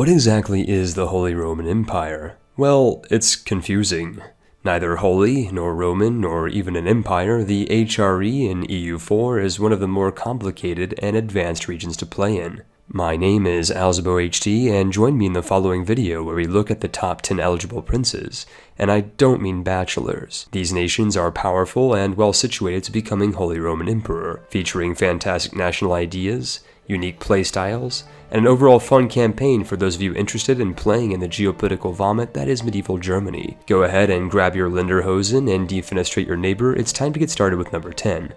What exactly is the Holy Roman Empire? Well, it's confusing. Neither holy, nor Roman, nor even an empire, the HRE in EU4 is one of the more complicated and advanced regions to play in. My name is AlzaboHD, and join me in the following video where we look at the top 10 eligible princes, and I don't mean bachelors. These nations are powerful and well situated to becoming Holy Roman Emperor, featuring fantastic national ideas, unique playstyles, and an overall fun campaign for those of you interested in playing in the geopolitical vomit that is medieval Germany. Go ahead and grab your Lederhosen and defenestrate your neighbor. It's time to get started with number 10.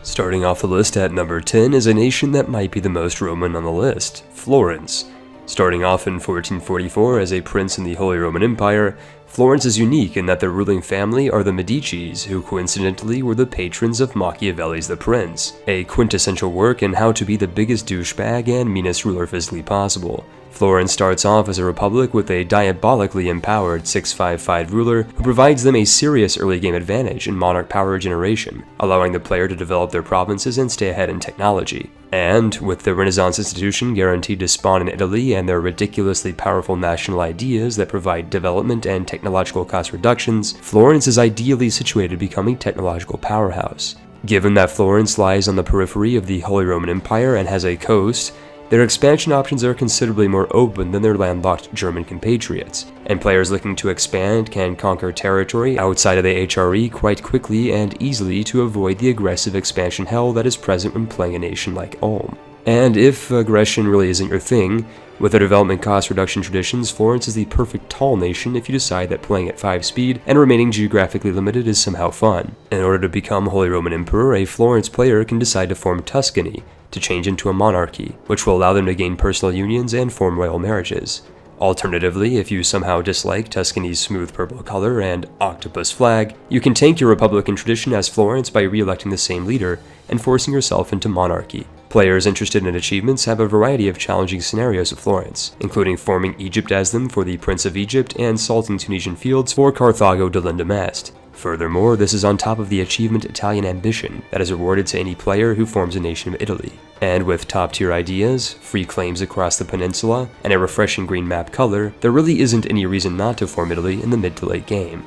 Starting off the list at number 10 is a nation that might be the most Roman on the list, Florence. Starting off in 1444 as a prince in the Holy Roman Empire, Florence is unique in that their ruling family are the Medicis, who coincidentally were the patrons of Machiavelli's The Prince, a quintessential work in how to be the biggest douchebag and meanest ruler physically possible. Florence starts off as a republic with a diabolically empowered 655 ruler who provides them a serious early game advantage in monarch power generation, allowing the player to develop their provinces and stay ahead in technology. And, with the Renaissance institution guaranteed to spawn in Italy and their ridiculously powerful national ideas that provide development and technological cost reductions, Florence is ideally situated to become a technological powerhouse. Given that Florence lies on the periphery of the Holy Roman Empire and has a coast, their expansion options are considerably more open than their landlocked German compatriots, and players looking to expand can conquer territory outside of the HRE quite quickly and easily to avoid the aggressive expansion hell that is present when playing a nation like Ulm. And if aggression really isn't your thing, with their development cost reduction traditions, Florence is the perfect tall nation if you decide that playing at 5 speed and remaining geographically limited is somehow fun. In order to become Holy Roman Emperor, a Florence player can decide to form Tuscany, to change into a monarchy, which will allow them to gain personal unions and form royal marriages. Alternatively, if you somehow dislike Tuscany's smooth purple color and octopus flag, you can tank your republican tradition as Florence by re-electing the same leader and forcing yourself into monarchy. Players interested in achievements have a variety of challenging scenarios of Florence, including forming Egypt as them for the Prince of Egypt and salting Tunisian fields for Carthago de l'Indemest. Furthermore, this is on top of the achievement Italian ambition that is awarded to any player who forms a nation of Italy. And with top-tier ideas, free claims across the peninsula, and a refreshing green map color, there really isn't any reason not to form Italy in the mid to late game.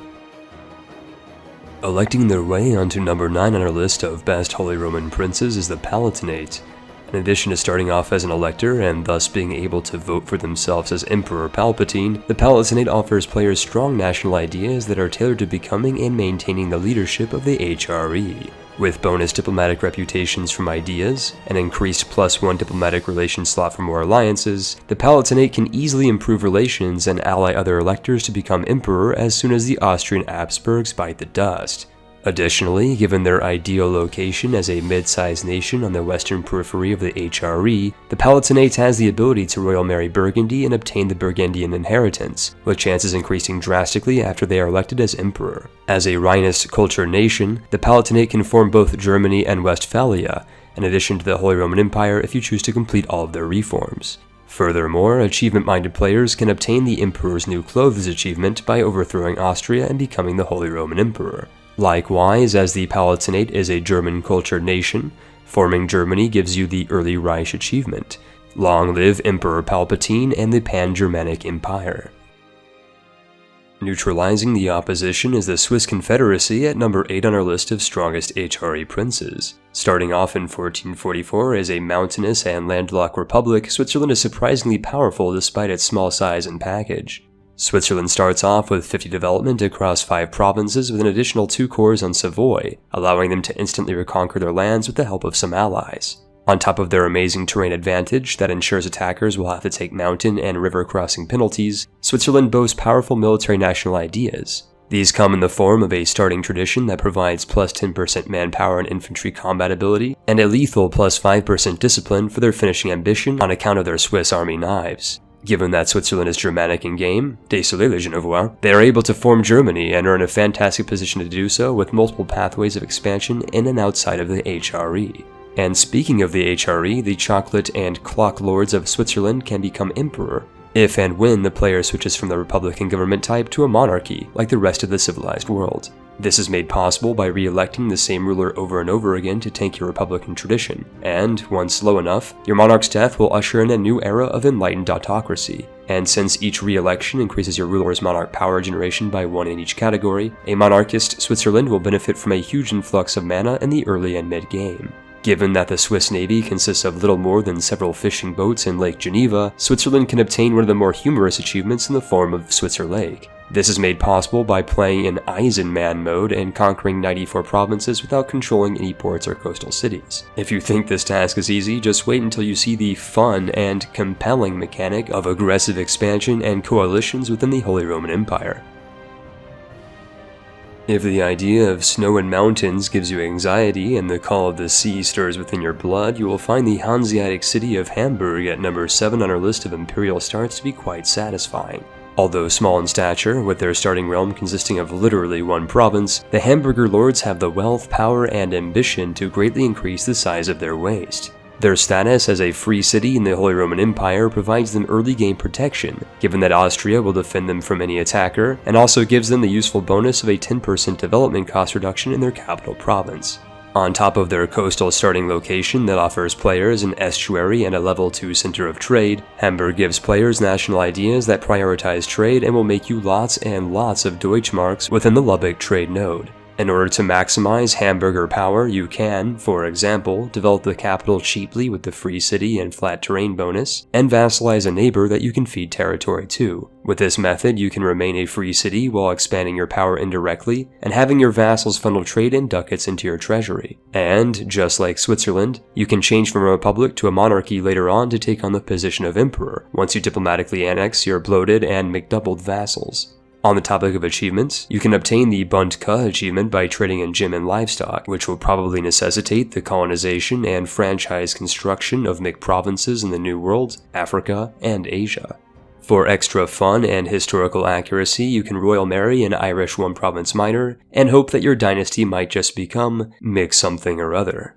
Electing their way onto number 9 on our list of best Holy Roman princes is the Palatinate. In addition to starting off as an elector and thus being able to vote for themselves as Emperor Palpatine, the Palatinate offers players strong national ideas that are tailored to becoming and maintaining the leadership of the HRE. With bonus diplomatic reputations from ideas, an increased +1 diplomatic relation slot for more alliances, the Palatinate can easily improve relations and ally other electors to become Emperor as soon as the Austrian Habsburgs bite the dust. Additionally, given their ideal location as a mid-sized nation on the western periphery of the HRE, the Palatinate has the ability to royal marry Burgundy and obtain the Burgundian inheritance, with chances increasing drastically after they are elected as emperor. As a Rhinist culture nation, the Palatinate can form both Germany and Westphalia, in addition to the Holy Roman Empire if you choose to complete all of their reforms. Furthermore, achievement-minded players can obtain the Emperor's New Clothes achievement by overthrowing Austria and becoming the Holy Roman Emperor. Likewise, as the Palatinate is a German cultured nation, forming Germany gives you the Early Reich achievement. Long live Emperor Palpatine and the Pan-Germanic Empire. Neutralizing the opposition is the Swiss Confederacy at number 8 on our list of strongest HRE princes. Starting off in 1444 as a mountainous and landlocked republic, Switzerland is surprisingly powerful despite its small size and package. Switzerland starts off with 50 development across 5 provinces with an additional 2 cores on Savoy, allowing them to instantly reconquer their lands with the help of some allies. On top of their amazing terrain advantage that ensures attackers will have to take mountain and river crossing penalties, Switzerland boasts powerful military national ideas. These come in the form of a starting tradition that provides +10% manpower and infantry combat ability, and a lethal +5% discipline for their finishing ambition on account of their Swiss army knives. Given that Switzerland is Germanic in game, désolé les Genevois, they are able to form Germany and are in a fantastic position to do so with multiple pathways of expansion in and outside of the HRE. And speaking of the HRE, the chocolate and clock lords of Switzerland can become emperor, if and when the player switches from the republican government type to a monarchy, like the rest of the civilized world. This is made possible by re-electing the same ruler over and over again to take your republican tradition, and, once low enough, your monarch's death will usher in a new era of enlightened autocracy. And since each re-election increases your ruler's monarch power generation by 1 in each category, a monarchist Switzerland will benefit from a huge influx of mana in the early and mid-game. Given that the Swiss Navy consists of little more than several fishing boats in Lake Geneva, Switzerland can obtain one of the more humorous achievements in the form of Switzer Lake. This is made possible by playing in Eisenman mode and conquering 94 provinces without controlling any ports or coastal cities. If you think this task is easy, just wait until you see the fun and compelling mechanic of aggressive expansion and coalitions within the Holy Roman Empire. If the idea of snow and mountains gives you anxiety and the call of the sea stirs within your blood, you will find the Hanseatic city of Hamburg at number 7 on our list of imperial starts to be quite satisfying. Although small in stature, with their starting realm consisting of literally one province, the Hamburger lords have the wealth, power, and ambition to greatly increase the size of their waste. Their status as a free city in the Holy Roman Empire provides them early game protection, given that Austria will defend them from any attacker, and also gives them the useful bonus of a 10% development cost reduction in their capital province. On top of their coastal starting location that offers players an estuary and a level 2 center of trade, Hamburg gives players national ideas that prioritize trade and will make you lots and lots of Deutschmarks within the Lübeck trade node. In order to maximize Hamburger power, you can, for example, develop the capital cheaply with the free city and flat terrain bonus, and vassalize a neighbor that you can feed territory to. With this method, you can remain a free city while expanding your power indirectly, and having your vassals funnel trade and ducats into your treasury. And, just like Switzerland, you can change from a republic to a monarchy later on to take on the position of emperor, once you diplomatically annex your bloated and McDoubled vassals. On the topic of achievements, you can obtain the Bundka achievement by trading in gem and livestock, which will probably necessitate the colonization and franchise construction of McProvinces in the New World, Africa, and Asia. For extra fun and historical accuracy, you can royal marry an Irish one province minor, and hope that your dynasty might just become Mick something or other.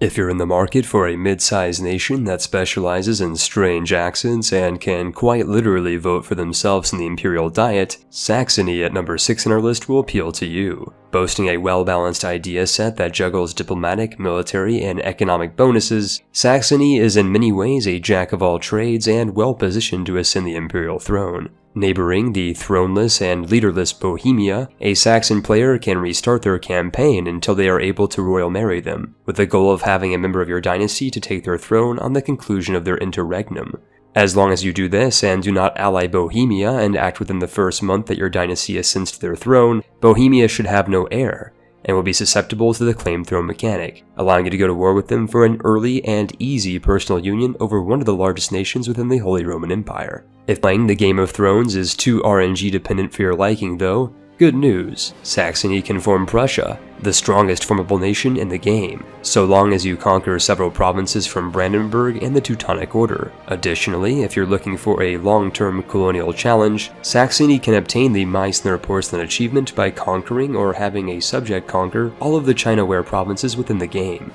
If you're in the market for a mid-sized nation that specializes in strange accents and can quite literally vote for themselves in the imperial diet, Saxony at number 6 on our list will appeal to you. Boasting a well-balanced idea set that juggles diplomatic, military, and economic bonuses, Saxony is in many ways a jack-of-all-trades and well-positioned to ascend the imperial throne. Neighboring the throneless and leaderless Bohemia, a Saxon player can restart their campaign until they are able to royal marry them, with the goal of having a member of your dynasty to take their throne on the conclusion of their interregnum. As long as you do this and do not ally Bohemia and act within the first month that your dynasty ascends to their throne, Bohemia should have no heir, and will be susceptible to the claim throne mechanic, allowing you to go to war with them for an early and easy personal union over one of the largest nations within the Holy Roman Empire. If playing the Game of Thrones is too RNG dependent for your liking though, good news, Saxony can form Prussia, the strongest formable nation in the game, so long as you conquer several provinces from Brandenburg and the Teutonic Order. Additionally, if you're looking for a long-term colonial challenge, Saxony can obtain the Meißner Porcelain achievement by conquering or having a subject conquer all of the China-ware provinces within the game.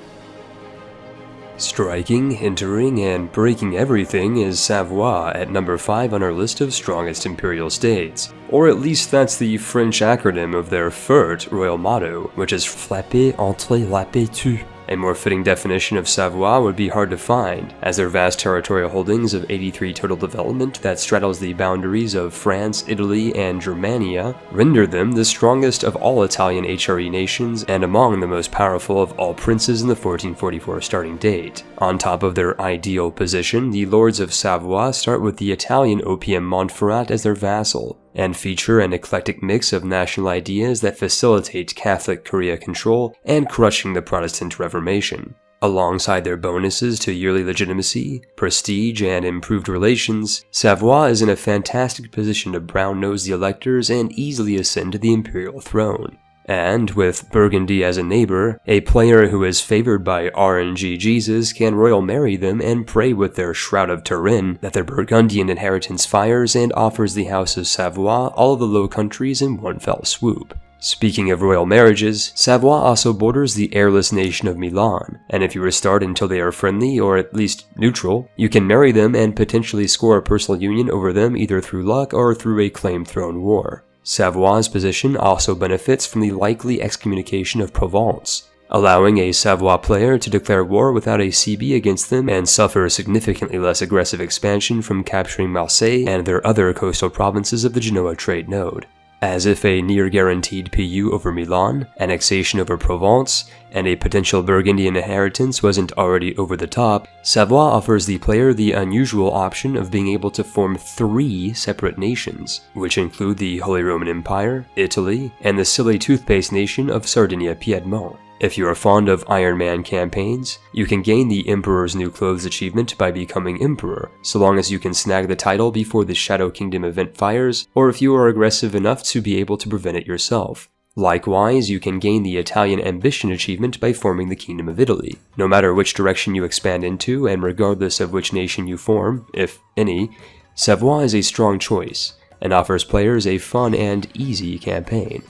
Striking, entering, and breaking everything is Savoie at number 5 on our list of strongest imperial states. Or at least that's the French acronym of their FERT royal motto, which is Frapper entre la paix tue. A more fitting definition of Savoie would be hard to find, as their vast territorial holdings of 83 total development that straddles the boundaries of France, Italy, and Germania render them the strongest of all Italian HRE nations and among the most powerful of all princes in the 1444 starting date. On top of their ideal position, the lords of Savoie start with the Italian opium Montferrat as their vassal, and feature an eclectic mix of national ideas that facilitate Catholic Korea control and crushing the Protestant Reformation. Alongside their bonuses to yearly legitimacy, prestige, and improved relations, Savoie is in a fantastic position to brown-nose the electors and easily ascend to the imperial throne. And, with Burgundy as a neighbor, a player who is favored by RNG Jesus can royal marry them and pray with their Shroud of Turin that their Burgundian inheritance fires and offers the House of Savoie all of the Low Countries in one fell swoop. Speaking of royal marriages, Savoie also borders the heirless nation of Milan, and if you restart until they are friendly or at least neutral, you can marry them and potentially score a personal union over them either through luck or through a claim throne war. Savoy's position also benefits from the likely excommunication of Provence, allowing a Savoy player to declare war without a CB against them and suffer significantly less aggressive expansion from capturing Marseille and their other coastal provinces of the Genoa trade node. As if a near-guaranteed PU over Milan, annexation over Provence, and a potential Burgundian inheritance wasn't already over the top, Savoy offers the player the unusual option of being able to form 3 separate nations, which include the Holy Roman Empire, Italy, and the silly toothpaste nation of Sardinia-Piedmont. If you are fond of Iron Man campaigns, you can gain the Emperor's New Clothes achievement by becoming Emperor, so long as you can snag the title before the Shadow Kingdom event fires, or if you are aggressive enough to be able to prevent it yourself. Likewise, you can gain the Italian Ambition achievement by forming the Kingdom of Italy. No matter which direction you expand into, and regardless of which nation you form, if any, Savoy is a strong choice, and offers players a fun and easy campaign.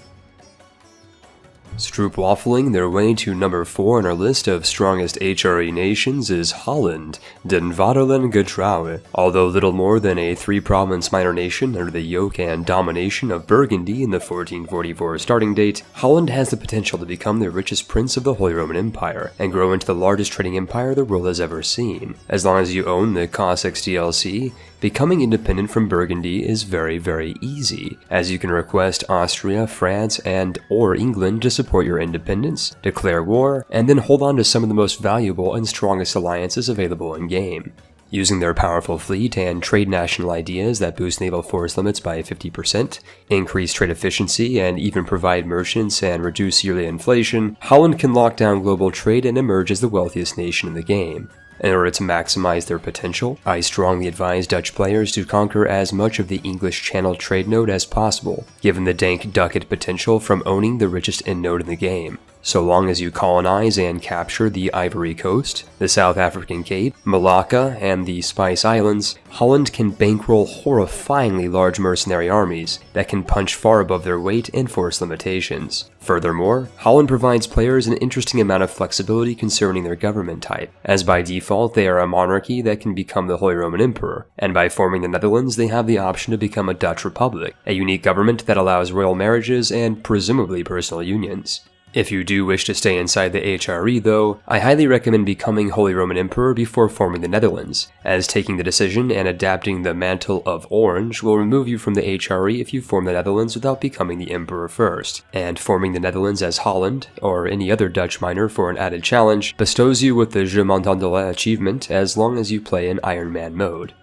Stroopwaffling their way to number 4 on our list of strongest HRE nations is Holland, Den Vaderland Getrouwe. Although little more than a 3-province minor nation under the yoke and domination of Burgundy in the 1444 starting date, Holland has the potential to become the richest prince of the Holy Roman Empire, and grow into the largest trading empire the world has ever seen. As long as you own the Cossacks DLC, becoming independent from Burgundy is very, very easy, as you can request Austria, France, and/or England to support your independence, declare war, and then hold on to some of the most valuable and strongest alliances available in-game. Using their powerful fleet and trade national ideas that boost naval force limits by 50%, increase trade efficiency, and even provide merchants and reduce yearly inflation, Holland can lock down global trade and emerge as the wealthiest nation in the game. In order to maximize their potential, I strongly advise Dutch players to conquer as much of the English Channel trade node as possible, given the dank ducat potential from owning the richest end node in the game. So long as you colonize and capture the Ivory Coast, the South African Cape, Malacca, and the Spice Islands, Holland can bankroll horrifyingly large mercenary armies that can punch far above their weight and force limitations. Furthermore, Holland provides players an interesting amount of flexibility concerning their government type, as by default they are a monarchy that can become the Holy Roman Emperor, and by forming the Netherlands they have the option to become a Dutch Republic, a unique government that allows royal marriages and presumably personal unions. If you do wish to stay inside the HRE though, I highly recommend becoming Holy Roman Emperor before forming the Netherlands, as taking the decision and adapting the Mantle of Orange will remove you from the HRE if you form the Netherlands without becoming the Emperor first, and forming the Netherlands as Holland, or any other Dutch minor for an added challenge, bestows you with the Je m'entendrai achievement as long as you play in Iron Man mode.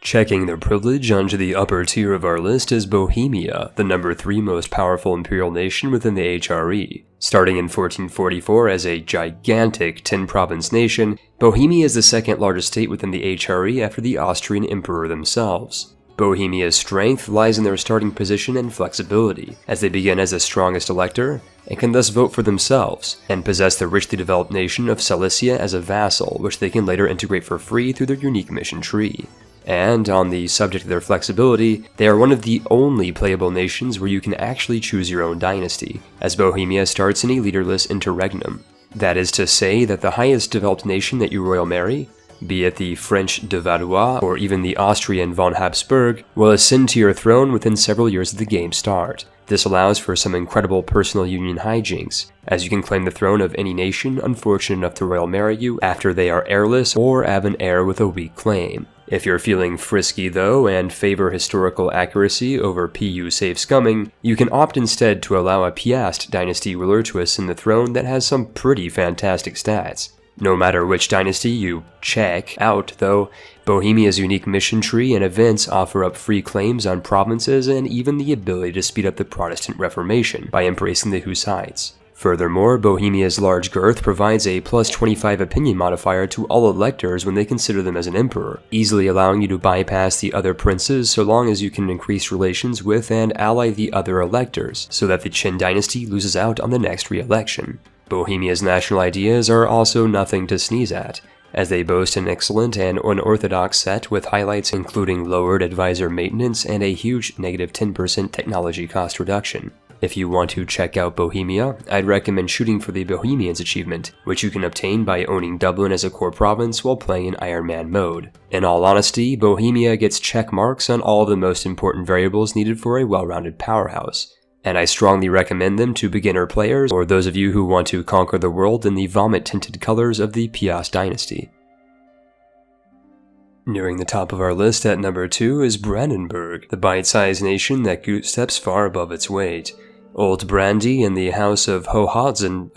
Checking their privilege onto the upper tier of our list is Bohemia, the number 3 most powerful imperial nation within the HRE. Starting in 1444 as a gigantic 10-province nation, Bohemia is the second largest state within the HRE after the Austrian Emperor themselves. Bohemia's strength lies in their starting position and flexibility, as they begin as the strongest elector, and can thus vote for themselves, and possess the richly developed nation of Silesia as a vassal, which they can later integrate for free through their unique mission tree. And, on the subject of their flexibility, they are one of the only playable nations where you can actually choose your own dynasty, as Bohemia starts in a leaderless interregnum. That is to say that the highest developed nation that you royal marry, be it the French de Valois or even the Austrian von Habsburg, will ascend to your throne within several years of the game's start. This allows for some incredible personal union hijinks, as you can claim the throne of any nation unfortunate enough to royal marry you after they are heirless or have an heir with a weak claim. If you're feeling frisky though, and favor historical accuracy over PU safe scumming, you can opt instead to allow a Piast dynasty ruler to ascend the throne that has some pretty fantastic stats. No matter which dynasty you check out though, Bohemia's unique mission tree and events offer up free claims on provinces and even the ability to speed up the Protestant Reformation by embracing the Hussites. Furthermore, Bohemia's large girth provides a plus 25 opinion modifier to all electors when they consider them as an emperor, easily allowing you to bypass the other princes so long as you can increase relations with and ally the other electors, so that the Qin dynasty loses out on the next re-election. Bohemia's national ideas are also nothing to sneeze at, as they boast an excellent and unorthodox set with highlights including lowered advisor maintenance and a huge negative 10% technology cost reduction. If you want to check out Bohemia, I'd recommend shooting for the Bohemians achievement, which you can obtain by owning Dublin as a core province while playing in Iron Man mode. In all honesty, Bohemia gets check marks on all of the most important variables needed for a well-rounded powerhouse, and I strongly recommend them to beginner players or those of you who want to conquer the world in the vomit-tinted colors of the Piast dynasty. Nearing the top of our list at number 2 is Brandenburg, the bite-sized nation that steps far above its weight. Old Brandy and the House of Hohenzollern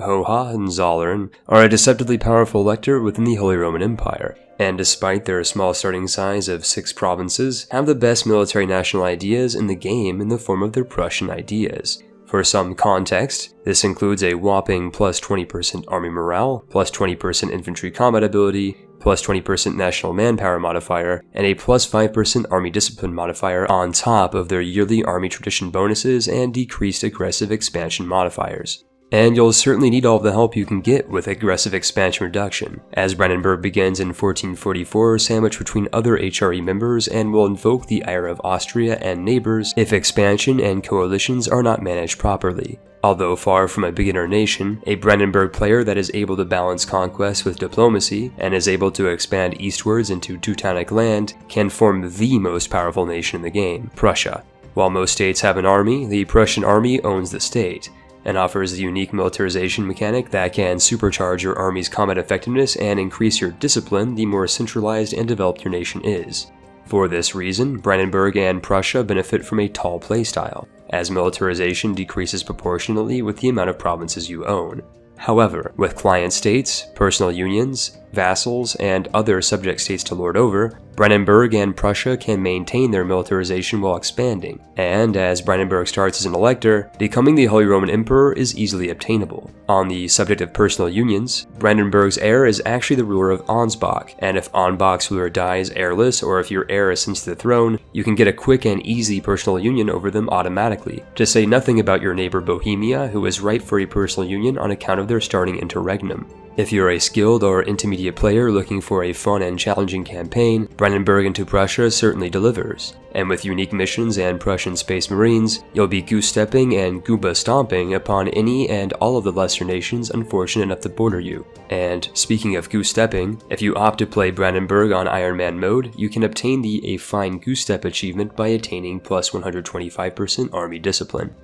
are a deceptively powerful elector within the Holy Roman Empire, and despite their small starting size of 6 provinces, have the best military national ideas in the game in the form of their Prussian ideas. For some context, this includes a whopping plus 20% army morale, plus 20% infantry combat ability, plus 20% national manpower modifier, and a plus 5% army discipline modifier on top of their yearly army tradition bonuses and decreased aggressive expansion modifiers. And you'll certainly need all the help you can get with aggressive expansion reduction, as Brandenburg begins in 1444 sandwiched between other HRE members and will invoke the ire of Austria and neighbors if expansion and coalitions are not managed properly. Although far from a beginner nation, a Brandenburg player that is able to balance conquest with diplomacy and is able to expand eastwards into Teutonic land can form the most powerful nation in the game, Prussia. While most states have an army, the Prussian army owns the state, and offers a unique militarization mechanic that can supercharge your army's combat effectiveness and increase your discipline the more centralized and developed your nation is. For this reason, Brandenburg and Prussia benefit from a tall playstyle, as militarization decreases proportionally with the amount of provinces you own. However, with client states, personal unions, vassals, and other subject states to lord over, Brandenburg and Prussia can maintain their militarization while expanding, and as Brandenburg starts as an elector, becoming the Holy Roman Emperor is easily obtainable. On the subject of personal unions, Brandenburg's heir is actually the ruler of Ansbach, and if Ansbach's ruler dies heirless or if your heir ascends to the throne, you can get a quick and easy personal union over them automatically, to say nothing about your neighbor Bohemia, who is ripe for a personal union on account of their starting interregnum. If you're a skilled or intermediate player looking for a fun and challenging campaign, Brandenburg into Prussia certainly delivers. And with unique missions and Prussian Space Marines, you'll be goose-stepping and gooba-stomping upon any and all of the lesser nations unfortunate enough to border you. And speaking of goose-stepping, if you opt to play Brandenburg on Iron Man mode, you can obtain the A Fine Goose-Step achievement by attaining plus 125% army discipline.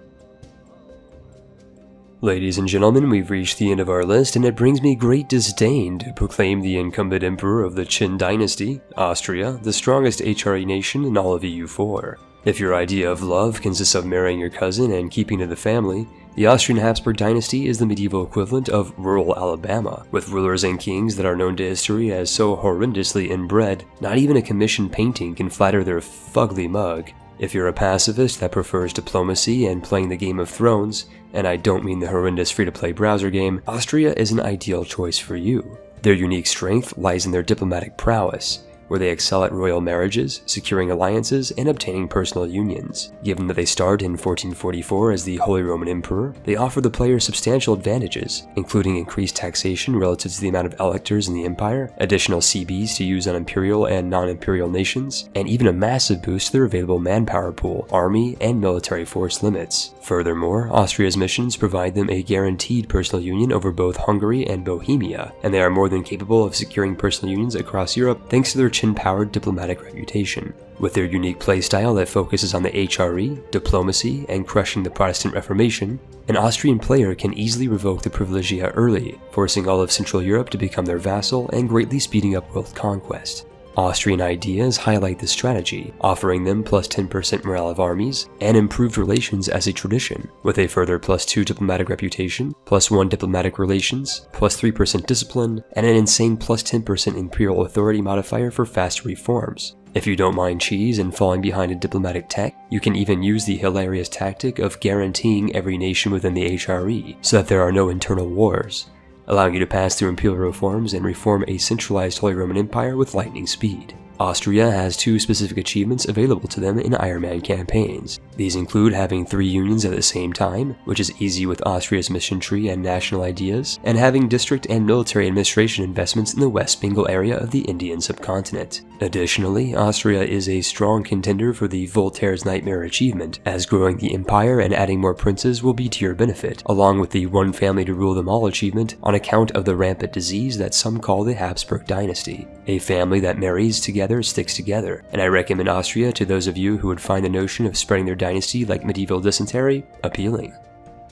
Ladies and gentlemen, we've reached the end of our list, and it brings me great disdain to proclaim the incumbent emperor of the Qin dynasty, Austria, the strongest HRE nation in all of EU4. If your idea of love consists of marrying your cousin and keeping to the family, the Austrian Habsburg dynasty is the medieval equivalent of rural Alabama, with rulers and kings that are known to history as so horrendously inbred, not even a commissioned painting can flatter their fugly mug. If you're a pacifist that prefers diplomacy and playing the Game of Thrones, and I don't mean the horrendous free-to-play browser game, Austria is an ideal choice for you. Their unique strength lies in their diplomatic prowess, where they excel at royal marriages, securing alliances, and obtaining personal unions. Given that they start in 1444 as the Holy Roman Emperor, they offer the player substantial advantages, including increased taxation relative to the amount of electors in the empire, additional CBs to use on imperial and non-imperial nations, and even a massive boost to their available manpower pool, army, and military force limits. Furthermore, Austria's missions provide them a guaranteed personal union over both Hungary and Bohemia, and they are more than capable of securing personal unions across Europe thanks to their Qin-powered diplomatic reputation. With their unique playstyle that focuses on the HRE, diplomacy, and crushing the Protestant Reformation, an Austrian player can easily revoke the privilegia early, forcing all of Central Europe to become their vassal and greatly speeding up world conquest. Austrian ideas highlight this strategy, offering them plus 10% morale of armies, and improved relations as a tradition, with a further plus 2 diplomatic reputation, plus 1 diplomatic relations, plus 3% discipline, and an insane plus 10% imperial authority modifier for faster reforms. If you don't mind cheese and falling behind in diplomatic tech, you can even use the hilarious tactic of guaranteeing every nation within the HRE, so that there are no internal wars, allowing you to pass through imperial reforms and reform a centralized Holy Roman Empire with lightning speed. Austria has 2 specific achievements available to them in Iron Man campaigns, These include having 3 unions at the same time, which is easy with Austria's mission tree and national ideas, and having district and military administration investments in the West Bengal area of the Indian subcontinent. Additionally, Austria is a strong contender for the Voltaire's Nightmare achievement, as growing the empire and adding more princes will be to your benefit, along with the one family to rule them all achievement on account of the rampant disease that some call the Habsburg dynasty. A family that marries together sticks together, and I recommend Austria to those of you who would find the notion of spreading their dynasty like medieval dysentery appealing.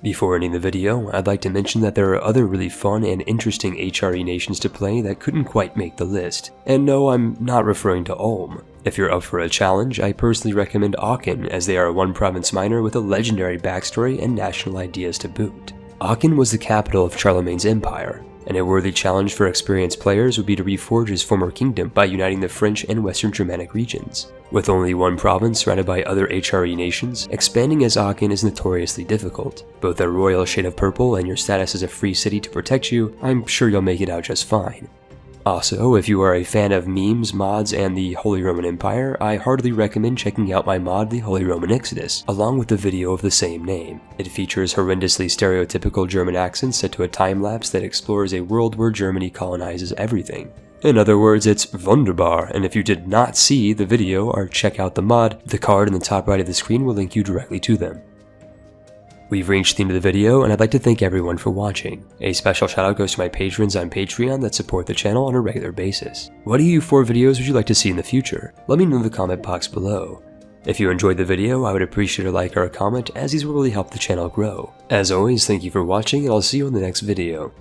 Before ending the video, I'd like to mention that there are other really fun and interesting HRE nations to play that couldn't quite make the list. And no, I'm not referring to Ulm. If you're up for a challenge, I personally recommend Aachen, as they are a one-province minor with a legendary backstory and national ideas to boot. Aachen was the capital of Charlemagne's empire, and a worthy challenge for experienced players would be to reforge his former kingdom by uniting the French and Western Germanic regions. With only one province surrounded by other HRE nations, expanding as Aachen is notoriously difficult. Both a royal shade of purple and your status as a free city to protect you, I'm sure you'll make it out just fine. Also, if you are a fan of memes, mods, and the Holy Roman Empire, I heartily recommend checking out my mod, The Holy Roman Exodus, along with the video of the same name. It features horrendously stereotypical German accents set to a time-lapse that explores a world where Germany colonizes everything. In other words, it's wunderbar, and if you did not see the video or check out the mod, the card in the top right of the screen will link you directly to them. We've reached the end of the video, and I'd like to thank everyone for watching. A special shout out goes to my patrons on Patreon that support the channel on a regular basis. What EU4 videos would you like to see in the future? Let me know in the comment box below. If you enjoyed the video, I would appreciate a like or a comment, as these will really help the channel grow. As always, thank you for watching, and I'll see you in the next video.